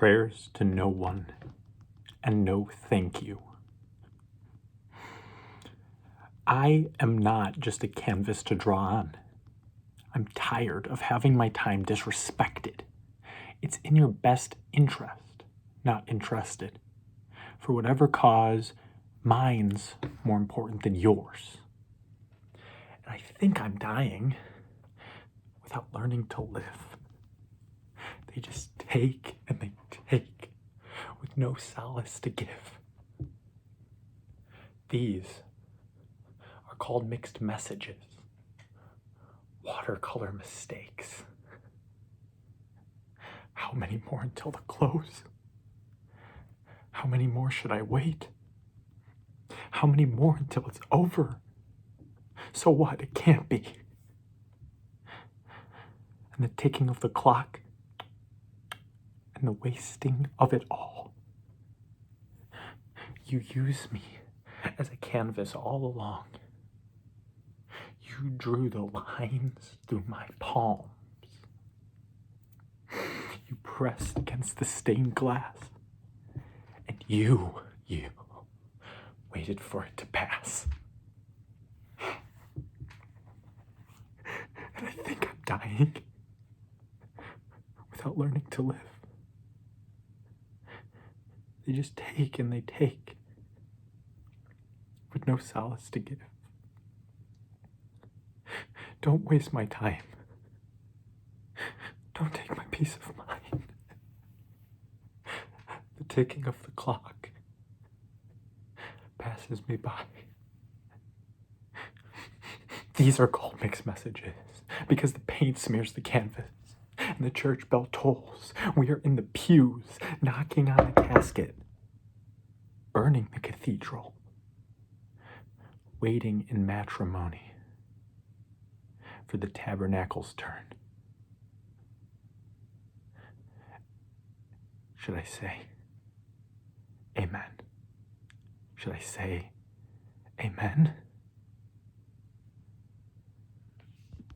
prayers to no one, and no thank you. I am not just a canvas to draw on. I'm tired of having my time disrespected. It's in your best interest, not interested. For whatever cause, mine's more important than yours. And I think I'm dying without learning to live. They just take and they take with no solace to give. These are called mixed messages, watercolor mistakes. How many more until the close? How many more should I wait? How many more until it's over? So what? It can't be. And the ticking of the clock and the wasting of it all. You use me as a canvas all along. You drew the lines through my palms. You pressed against the stained glass. And you waited for it to pass. And I think I'm dying without learning to live. They just take and they take with no solace to give. Don't waste my time. Don't take my peace of mind. The ticking of the clock passes me by. These are called mixed messages because the paint smears the canvas and the church bell tolls. We are in the pews, knocking on the casket, burning the cathedral, waiting in matrimony for the tabernacle's turn. Should I say amen? Should I say amen?